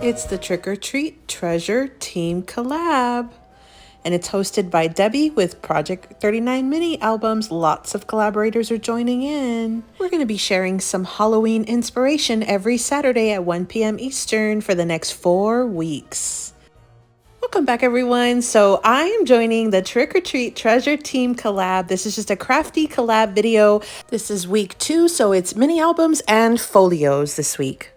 It's the Trick or Treat Treasure Team Collab. And it's hosted by Debbie with Project 39 mini albums. Lots of collaborators are joining in. We're going to be sharing some Halloween inspiration every Saturday at 1 p.m. Eastern for the next 4 weeks. Welcome back, everyone. So I am joining the Trick or Treat Treasure Team Collab. This is just a crafty collab video. This is week 2, so it's mini albums and folios this week.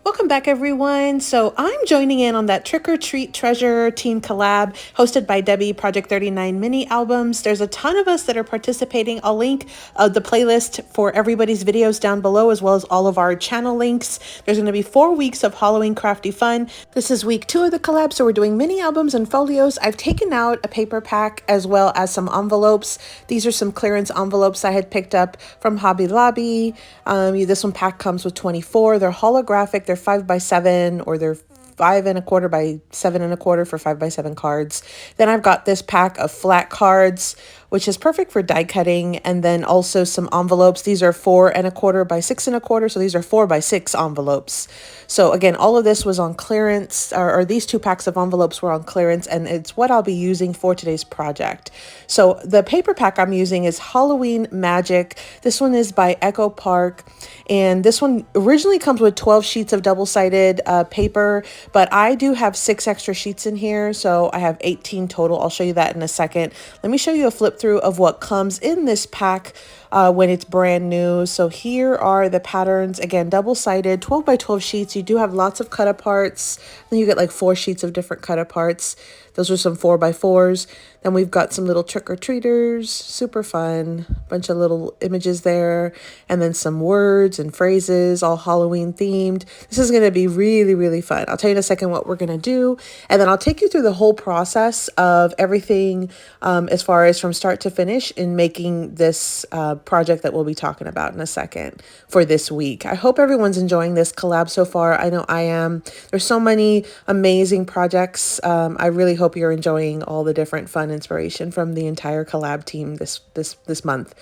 Welcome back, everyone. So I'm joining in on that Trick or Treat Treasure Team Collab hosted by Debbie, Project 39 mini albums. There's a ton of us that are participating. I'll link the playlist for everybody's videos down below, as well as all of our channel links. There's going to be 4 weeks of Halloween crafty fun. This is week 2 of the collab, so we're doing mini albums and folios. I've taken out a paper pack as well as some envelopes. These are some clearance envelopes I had picked up from Hobby Lobby. This one pack comes with 24. They're holographic. They're 5x7, or they're 5 1/4 by 7 1/4 for 5x7 cards. Then I've got this pack of flat cards, which is perfect for die cutting, and then also some envelopes. These are 4 1/4 by 6 1/4, so these are 4x6 envelopes. So again, all of this was on clearance, or these 2 packs of envelopes were on clearance, and it's what I'll be using for today's project. So the paper pack I'm using is Halloween Magic. This one is by Echo Park, and this one originally comes with 12 sheets of double-sided paper, but I do have 6 extra sheets in here, so I have 18 total. I'll show you that in a second. Let me show you a flip through of what comes in this pack when it's brand new. So here are the patterns. Again, double-sided, 12 by 12 sheets. You do have lots of cut aparts. Then you get like 4 sheets of different cut aparts. Those are some 4x4s. Then we've got some little trick-or-treaters, super fun, bunch of little images there, and then some words and phrases, all Halloween themed. This is going to be really, really fun. I'll tell you in a second what we're going to do, and then I'll take you through the whole process of everything as far as from start to finish in making this project that we'll be talking about in a second for this week. I hope everyone's enjoying this collab so far. I know I am. There's so many amazing projects. I really hope you're enjoying all the different fun inspiration from the entire collab team this month.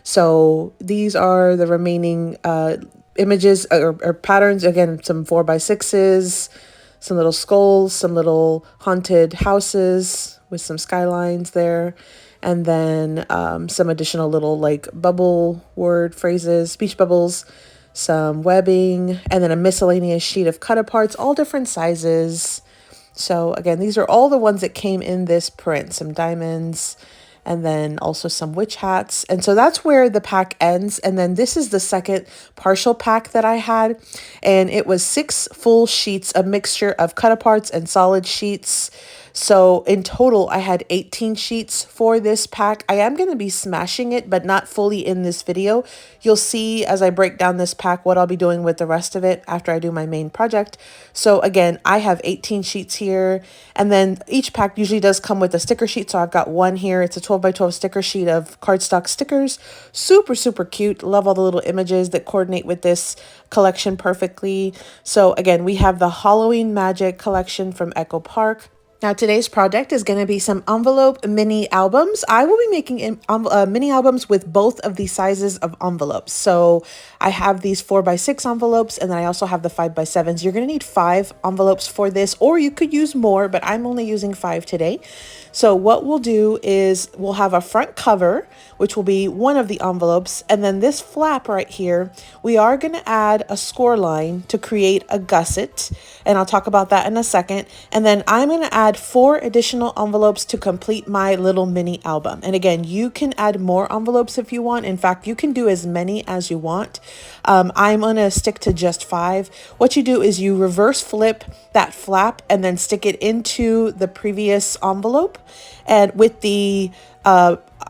So these are the remaining images or patterns. Again, some 4x6s, some little skulls, some little haunted houses with some skylines there, and then some additional little like bubble word phrases, speech bubbles, some webbing, and then a miscellaneous sheet of cut aparts, all different sizes. So again, these are all the ones that came in this print, some diamonds, and then also some witch hats. And so that's where the pack ends. And then this is the second partial pack that I had. And it was 6 full sheets, a mixture of cut aparts and solid sheets. So in total, I had 18 sheets for this pack. I am going to be smashing it, but not fully in this video. You'll see as I break down this pack what I'll be doing with the rest of it after I do my main project. So again, I have 18 sheets here, and then each pack usually does come with a sticker sheet. So I've got one here. It's a 12 by 12 sticker sheet of cardstock stickers. Super, super cute. Love all the little images that coordinate with this collection perfectly. So again, we have the Halloween Magic collection from Echo Park. Now, today's project is going to be some envelope mini albums. I will be making mini albums with both of these sizes of envelopes. So I have these 4x6 envelopes, and then I also have the 5x7s. You're going to need 5 envelopes for this, or you could use more, but I'm only using 5 today. So what we'll do is we'll have a front cover, which will be one of the envelopes, and then this flap right here, we are going to add a score line to create a gusset, and I'll talk about that in a second. And then I'm going to add 4 additional envelopes to complete my little mini album. And again, you can add more envelopes if you want. In fact, you can do as many as you want. I'm going to stick to just 5. What you do is you reverse flip that flap and then stick it into the previous envelope, and with the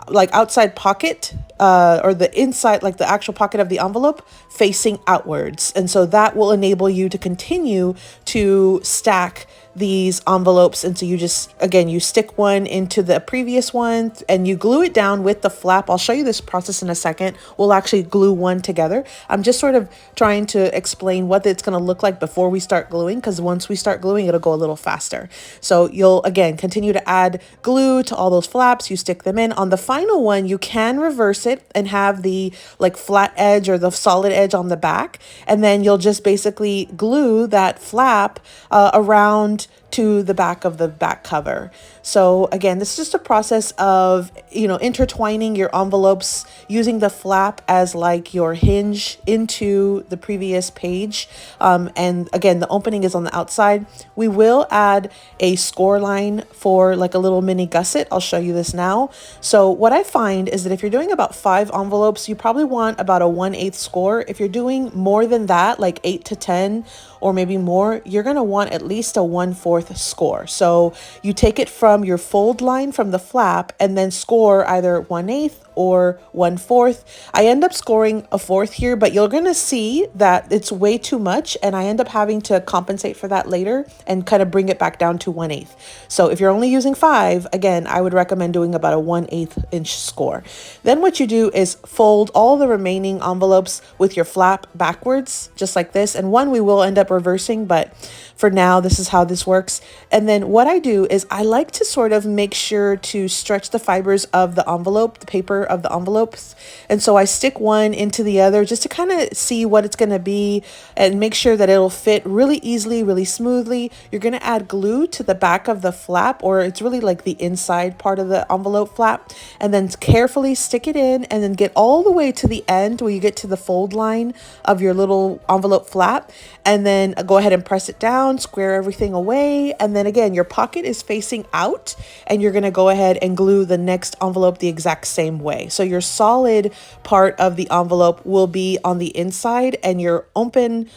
like outside pocket or the inside, like the actual pocket of the envelope facing outwards. And so that will enable you to continue to stack these envelopes. And so you just, again, you stick one into the previous one and you glue it down with the flap. I'll show you this process in a second. We'll actually glue one together. I'm just sort of trying to explain what it's going to look like before we start gluing, because once we start gluing, it'll go a little faster. So you'll, again, continue to add glue to all those flaps. You stick them in. On the final one, you can reverse it and have the like flat edge or the solid edge on the back. And then you'll just basically glue that flap around to the back of the back cover. So again, this is just a process of, intertwining your envelopes using the flap as like your hinge into the previous page. And again, the opening is on the outside. We will add a score line for like a little mini gusset. I'll show you this now. So what I find is that if you're doing about 5 envelopes, you probably want about a 1/8 score. If you're doing more than that, like 8 to 10 or maybe more, you're going to want at least a 1/4 score. So you take it from your fold line from the flap and then score either 1/8 or 1/4. I end up scoring a 1/4 here, but you're going to see that it's way too much, and I end up having to compensate for that later and kind of bring it back down to 1/8. So if you're only using 5, again, I would recommend doing about a 1/8 inch score. Then what you do is fold all the remaining envelopes with your flap backwards, just like this. And one we will end up reversing, but for now, this is how this works. And then what I do is I like to sort of make sure to stretch the fibers of the envelope, the paper of the envelopes. And so I stick one into the other just to kind of see what it's going to be and make sure that it'll fit really easily, really smoothly. You're going to add glue to the back of the flap, or it's really like the inside part of the envelope flap, and then carefully stick it in and then get all the way to the end where you get to the fold line of your little envelope flap, and then go ahead and press it down, square everything away. And then again, your pocket is facing out, and you're going to go ahead and glue the next envelope the exact same way. So your solid part of the envelope will be on the inside, and your open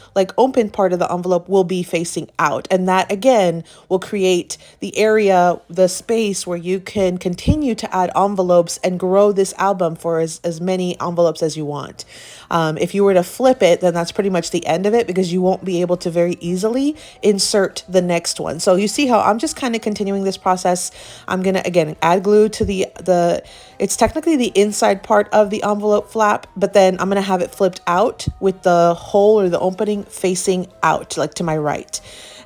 part of the envelope will be facing out. And that again will create the area, the space where you can continue to add envelopes and grow this album for as many envelopes as you want. If you were to flip it, then that's pretty much the end of it, because you won't be able to very easily insert the next one. So you see how I'm just kind of continuing this process. I'm going to, again, add glue to it's technically the inside part of the envelope flap, but then I'm going to have it flipped out with the hole or the opening facing out, like to my right.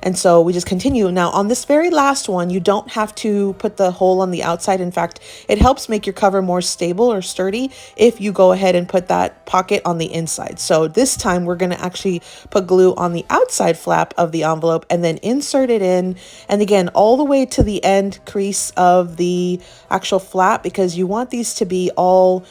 And so we just continue. Now on this very last one, you don't have to put the hole on the outside. In fact, it helps make your cover more stable or sturdy if you go ahead and put that pocket on the inside. So this time we're going to actually put glue on the outside flap of the envelope and then insert it in. And again, all the way to the end crease of the actual flap, because you want these to be all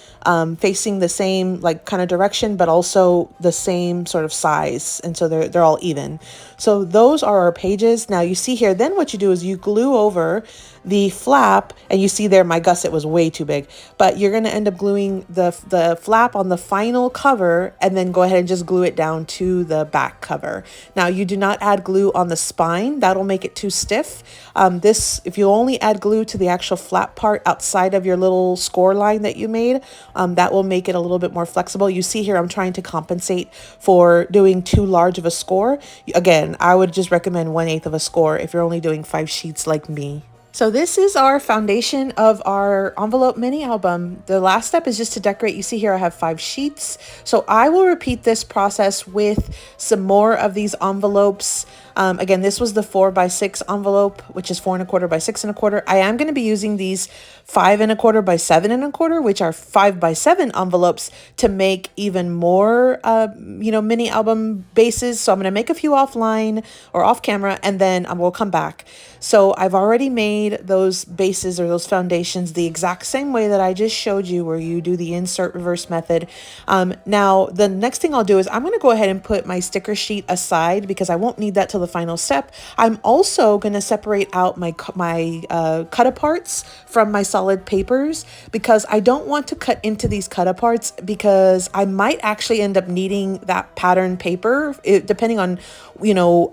facing the same like kind of direction, but also the same sort of size. And so they're all even. So those are our pages. Now you see here, then what you do is you glue over the flap, and you see there my gusset was way too big, but you're going to end up gluing the flap on the final cover and then go ahead and just glue it down to the back cover. Now you do not add glue on the spine, that'll make it too stiff. If you only add glue to the actual flap part outside of your little score line that you made, that will make it a little bit more flexible. You see here I'm trying to compensate for doing too large of a score. Again, I would just recommend 1/8 of a score if you're only doing 5 sheets like me. So this is our foundation of our envelope mini album. The last step is just to decorate. You see here I have 5 sheets. So I will repeat this process with some more of these envelopes. Again, this was the 4x6 envelope, which is 4 1/4 by 6 1/4. I am going to be using these 5 1/4 by 7 1/4, which are 5x7 envelopes, to make even more, mini album bases. So I'm going to make a few offline or off camera, and then we'll come back. So I've already made those bases or those foundations the exact same way that I just showed you, where you do the insert reverse method. Now the next thing I'll do is I'm going to go ahead and put my sticker sheet aside, because I won't need that till the final step. I'm also going to separate out my cut aparts from my solid papers, because I don't want to cut into these cut aparts, because I might actually end up needing that pattern paper, depending on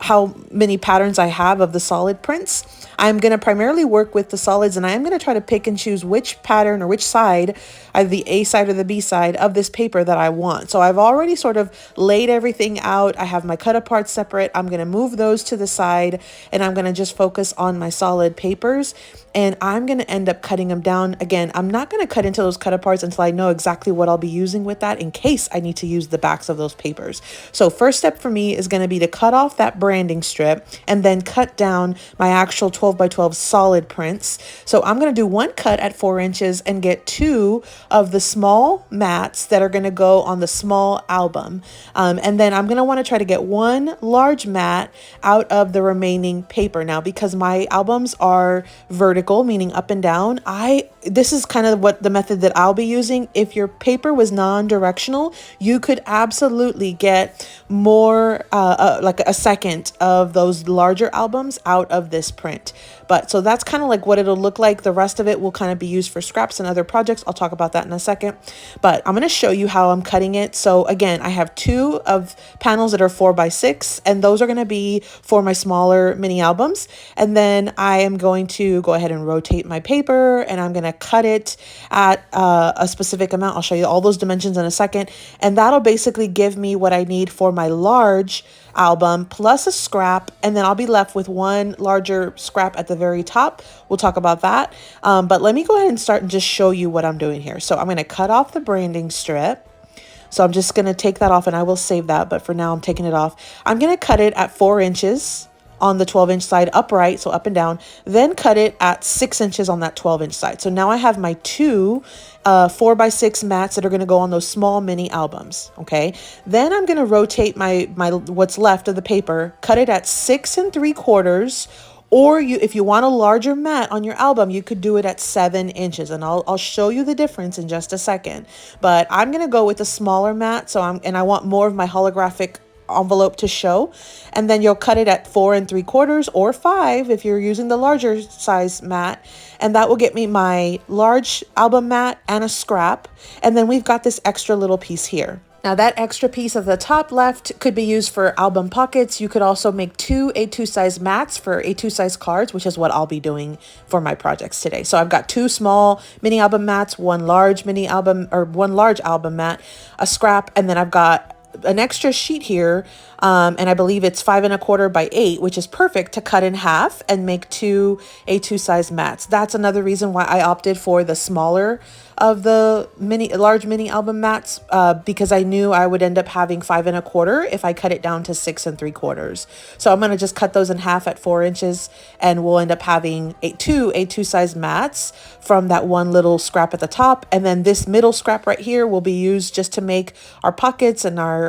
how many patterns I have of the solid prints. I'm going to primarily work with the solids, and I am going to try to pick and choose which pattern or which side, either the A side or the B side of this paper that I want. So I've already sort of laid everything out. I have my cut apart separate. I'm going to move those to the side, and I'm gonna just focus on my solid papers, and I'm gonna end up cutting them down. Again, I'm not gonna cut into those cut aparts until I know exactly what I'll be using with that in case I need to use the backs of those papers. So first step for me is gonna be to cut off that branding strip and then cut down my actual 12 by 12 solid prints. So I'm gonna do one cut at 4 inches and get 2 of the small mats that are gonna go on the small album. And then I'm gonna wanna try to get one large mat out of the remaining paper. Now, because my albums are vertical, meaning up and down, this is kind of what the method that I'll be using. If your paper was non-directional, you could absolutely get more, like a second of those larger albums out of this print. But so that's kind of like what it'll look like. The rest of it will kind of be used for scraps and other projects. I'll talk about that in a second, but I'm going to show you how I'm cutting it. So again, I have 2 of panels that are 4 by 6, and those are going to be for my smaller mini albums. And then I am going to go ahead and rotate my paper, and I'm going to cut it at a specific amount. I'll show you all those dimensions in a second, and that'll basically give me what I need for my large album plus a scrap, and then I'll be left with one larger scrap at the very top. We'll talk about that, but let me go ahead and start and just show you what I'm doing here. So I'm going to cut off the branding strip. So I'm just going to take that off, and I will save that, but for now I'm taking it off. I'm going to cut it at 4 inches on the 12-inch side upright, so up and down, then cut it at 6 inches on that 12-inch side. So now I have my 2 4 by 6 mats that are going to go on those small mini albums. Okay, then I'm going to rotate my what's left of the paper, cut it at 6 3/4, or if you want a larger mat on your album, you could do it at 7 inches, and I'll show you the difference in just a second. But I'm going to go with a smaller mat, so I want more of my holographic envelope to show, and then you'll cut it at 4 3/4 or 5 if you're using the larger size mat, and that will get me my large album mat and a scrap. And then we've got this extra little piece here. Now that extra piece of the top left could be used for album pockets. You could also make 2 A2 size mats for A2 size cards, which is what I'll be doing for my projects today. So I've got 2 small mini album mats, one large album mat, a scrap, and then I've got an extra sheet here, and I believe it's 5 1/4 by 8, which is perfect to cut in half and make 2 A2 size mats. That's another reason why I opted for the smaller of the large mini album mats, because I knew I would end up having 5 1/4 if I cut it down to 6 3/4. So I'm going to just cut those in half at 4 inches, and we'll end up having 2 A2 size mats from that one little scrap at the top. And then this middle scrap right here will be used just to make our pockets and our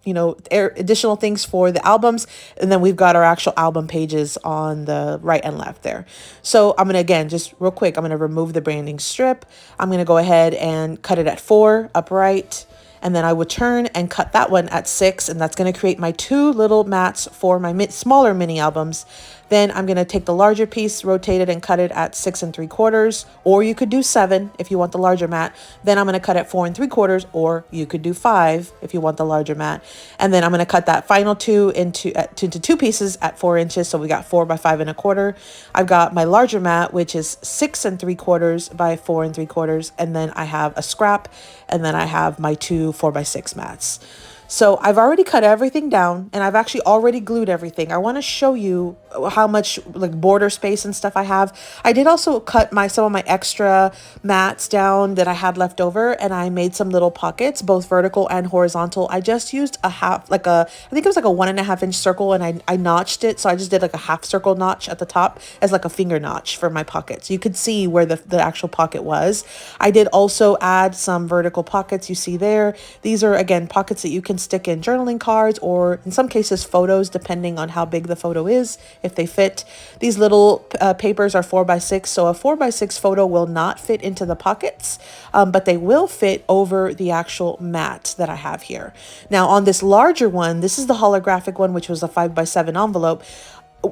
additional things for the albums. And then we've got our actual album pages on the right and left there. So I'm going to, again, just real quick, I'm going to remove the branding strip. I'm going to go ahead and cut it at 4 upright, and then I would turn and cut that one at 6, and that's going to create my 2 little mats for my smaller mini albums. Then I'm going to take the larger piece, rotate it, and cut it at 6 3/4, or you could do 7 if you want the larger mat. Then I'm going to cut at 4 3/4, or you could do 5 if you want the larger mat. And then I'm going to cut that final 2 into 2 pieces at 4 inches. So we got 4 by 5 1/4. I've got my larger mat, which is 6 3/4 by 4 3/4, and then I have a scrap, and then I have my 2 4 by 6 mats. So I've already cut everything down, and I've actually already glued everything. I want to show you how much like border space and stuff I have. I did also cut some of my extra mats down that I had left over, and I made some little pockets, both vertical and horizontal. I just used I think it was like a 1.5 inch circle, and I notched it. So I just did like a half circle notch at the top as like a finger notch for my pockets. You could see where the actual pocket was. I did also add some vertical pockets you see there. These are, again, pockets that you can stick in journaling cards, or in some cases photos, depending on how big the photo is, if they fit. These little papers are 4 by 6, so a 4 by 6 photo will not fit into the pockets, but they will fit over the actual mat that I have here. Now on this larger one, this is the holographic one, which was a 5 by 7 envelope.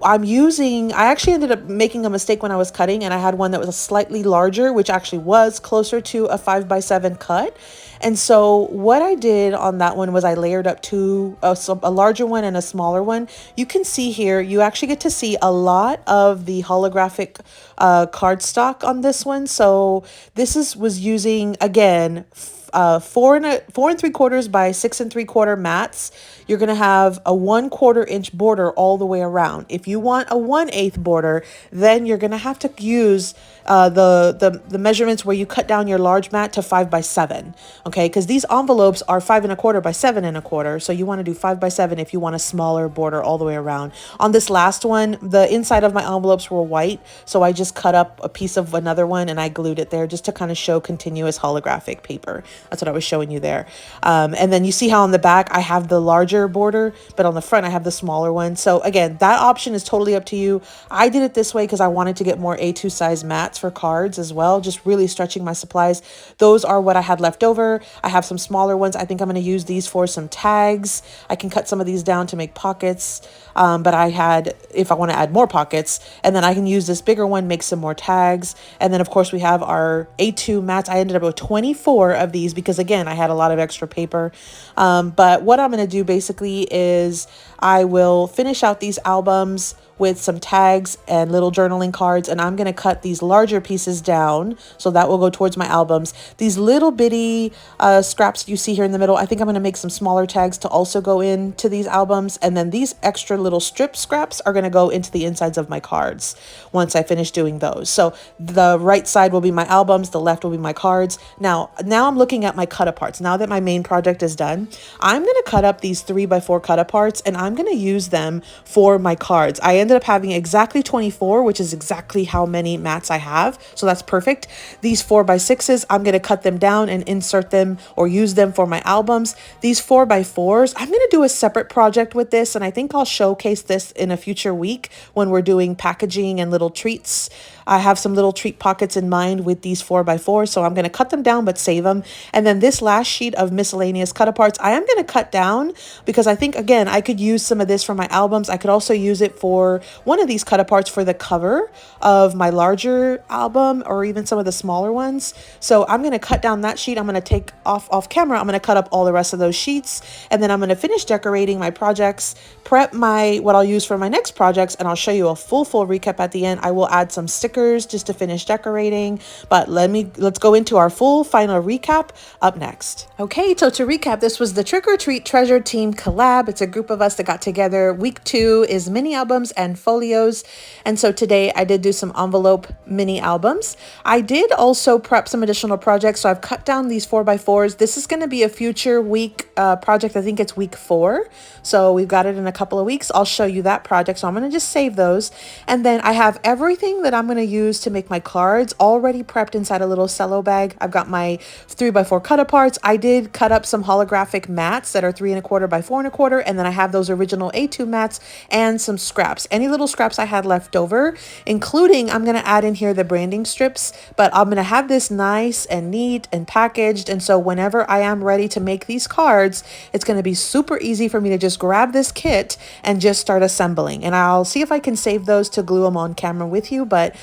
I actually ended up making a mistake when I was cutting, and I had one that was a slightly larger, which actually was closer to a 5 by 7 cut. And so what I did on that one was I layered up a larger one and a smaller one. You can see here, you actually get to see a lot of the holographic cardstock on this one. So this was using, again, 4 3/4 by 6 3/4 mats, you're going to have a 1/4 inch border all the way around. If you want a 1/8 border, then you're going to have to use the measurements where you cut down your large mat to 5 by 7. Okay, because these envelopes are 5 1/4 by 7 1/4. So you want to do 5 by 7 if you want a smaller border all the way around. On this last one, the inside of my envelopes were white, so I just cut up a piece of another one and I glued it there just to kind of show continuous holographic paper. That's what I was showing you there. And then you see how on the back I have the larger border, but on the front I have the smaller one. So again, that option is totally up to you. I did it this way because I wanted to get more A2 size mats for cards as well, just really stretching my supplies. Those are what I had left over. I have some smaller ones. I think I'm going to use these for some tags. I can cut some of these down to make pockets. But I had, if I want to add more pockets, and then I can use this bigger one, make some more tags. And then of course we have our A2 mats. I ended up with 24 of these because again, I had a lot of extra paper. But what I'm going to do basically is I will finish out these albums with some tags and little journaling cards, and I'm going to cut these larger pieces down, so that will go towards my albums. These little bitty scraps you see here in the middle, I think I'm going to make some smaller tags to also go into these albums, and then these extra little strip scraps are going to go into the insides of my cards once I finish doing those. So the right side will be my albums, the left will be my cards. Now I'm looking at my cut aparts. Now that my main project is done, I'm going to cut up these 3 by 4 cut aparts, and I'm going to use them for my cards. I ended up having exactly 24, which is exactly how many mats I have. So that's perfect. These 4 by 6s, I'm going to cut them down and insert them or use them for my albums. These 4 by 4s, I'm going to do a separate project with this, and I think I'll showcase this in a future week when we're doing packaging and little treats. I have some little treat pockets in mind with these 4 by 4s, so I'm going to cut them down but save them. And then this last sheet of miscellaneous cut aparts, I am going to cut down because I think, again, I could use some of this for my albums. I could also use it for one of these cut aparts for the cover of my larger album or even some of the smaller ones. So I'm going to cut down that sheet. I'm going to take off camera. I'm going to cut up all the rest of those sheets, and then I'm going to finish decorating my projects, prep what I'll use for my next projects, and I'll show you a full recap at the end. I will add some stickers just to finish decorating, but let's go into our full final recap up next. Okay, so to recap, this was the Trick or Treat Treasure Team collab. It's a group of us that got together. Week 2 is mini albums and folios, and so today I did do some envelope mini albums. I did also prep some additional projects, so I've cut down these 4 by 4s. This is going to be a future week project. I think it's week 4, so we've got it in a couple of weeks. I'll show you that project, so I'm going to just save those. And then I have everything that I'm going to use to make my cards already prepped inside a little cello bag. I've got my 3 by 4 cut aparts. I did cut up some holographic mats that are 3 1/4 by 4 1/4, and then I have those original A2 mats and some scraps. Any little scraps I had left over, including I'm going to add in here the branding strips, but I'm going to have this nice and neat and packaged, and so whenever I am ready to make these cards, it's going to be super easy for me to just grab this kit and just start assembling. And I'll see if I can save those to glue them on camera with you, but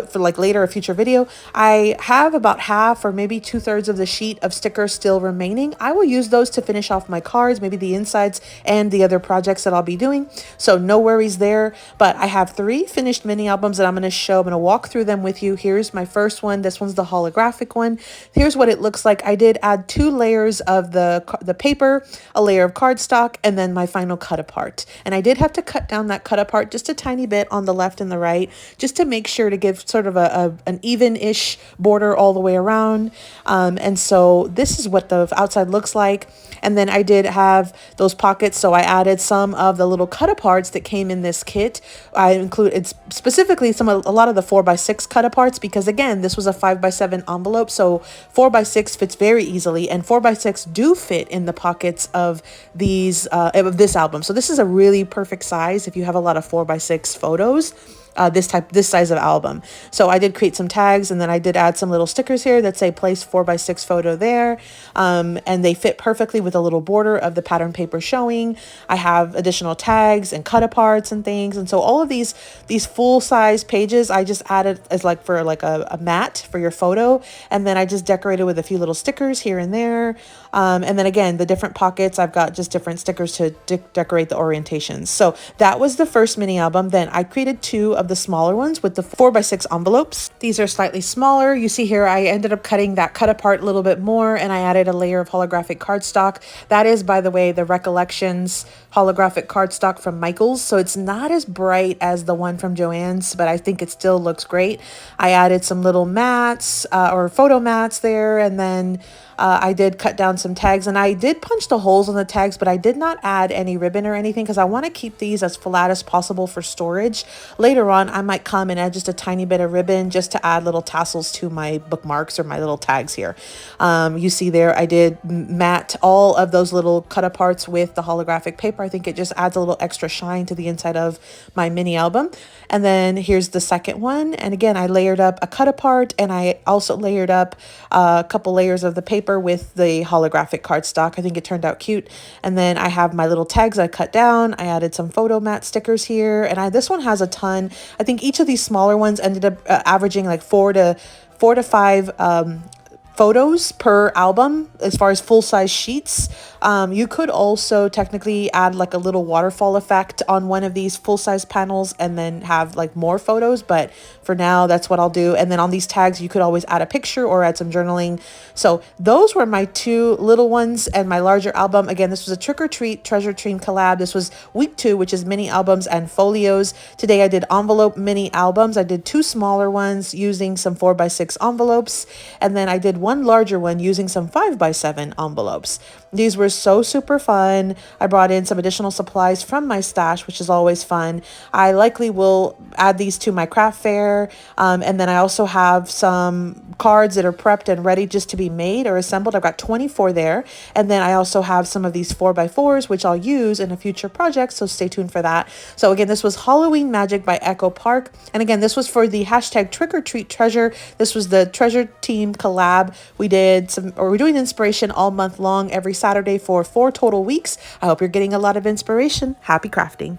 for like later, a future video. I have about half or maybe 2/3 of the sheet of stickers still remaining. I will use those to finish off my cards, maybe the insides and the other projects that I'll be doing. So no worries there, but I have 3 finished mini albums that I'm going to show. I'm going to walk through them with you. Here's my first one. This one's the holographic one. Here's what it looks like. I did add 2 layers of the paper, a layer of cardstock, and then my final cut apart. And I did have to cut down that cut apart just a tiny bit on the left and the right, just to make sure to give sort of an even-ish border all the way around. And so this is what the outside looks like. And then I did have those pockets, so I added some of the little cut aparts that came in this kit. I included specifically a lot of the 4 by 6 cut aparts because again, this was a 5 by 7 envelope, so 4 by 6 fits very easily, and 4 by 6 do fit in the pockets of these of this album. So this is a really perfect size if you have a lot of 4 by 6 photos. This size of album. So I did create some tags, and then I did add some little stickers here that say place 4 by 6 photo there. And they fit perfectly with a little border of the pattern paper showing. I have additional tags and cut aparts and things. And so all of these full size pages, I just added as like for like a mat for your photo. And then I just decorated with a few little stickers here and there. And then again, the different pockets, I've got just different stickers to decorate the orientations. So that was the first mini album. Then I created 2 of the smaller ones with the 4x6 envelopes. These are slightly smaller. You see here, I ended up cutting that cut apart a little bit more, and I added a layer of holographic cardstock. That is, by the way, the Recollections holographic cardstock from Michaels. So it's not as bright as the one from Joann's, but I think it still looks great. I added some little mats or photo mats there, and then I did cut down some tags, and I did punch the holes on the tags, but I did not add any ribbon or anything because I want to keep these as flat as possible for storage. Later on, I might come and add just a tiny bit of ribbon just to add little tassels to my bookmarks or my little tags here. You see there, I did matte all of those little cut aparts with the holographic paper. I think it just adds a little extra shine to the inside of my mini album. And then here's the second one. And again, I layered up a cut apart, and I also layered up a couple layers of the paper with the holographic cardstock. I think it turned out cute. And then I have my little tags I cut down. I added some photo mat stickers here, and this one has a ton. I think each of these smaller ones ended up averaging like four to five photos per album as far as full-size sheets. You could also technically add like a little waterfall effect on one of these full-size panels and then have like more photos, but for now that's what I'll do. And then on these tags you could always add a picture or add some journaling. So those were my two little ones and my larger album. Again, this was a Trick or Treat Treasure Team collab. This was week 2, which is mini albums and folios. Today I did envelope mini albums. I did 2 smaller ones using some 4x6 envelopes, and then I did one larger one using some 5x7 envelopes. These were so super fun. I brought in some additional supplies from my stash, which is always fun. I likely will add these to my craft fair. And then I also have some cards that are prepped and ready just to be made or assembled. I've got 24 there. And then I also have some of these 4x4s, which I'll use in a future project. So stay tuned for that. So again, this was Halloween Magic by Echo Park. And again, this was for the hashtag Trick or Treat Treasure. This was the Treasure Team collab. We're doing inspiration all month long, every Saturday for 4 total weeks. I hope you're getting a lot of inspiration. Happy crafting.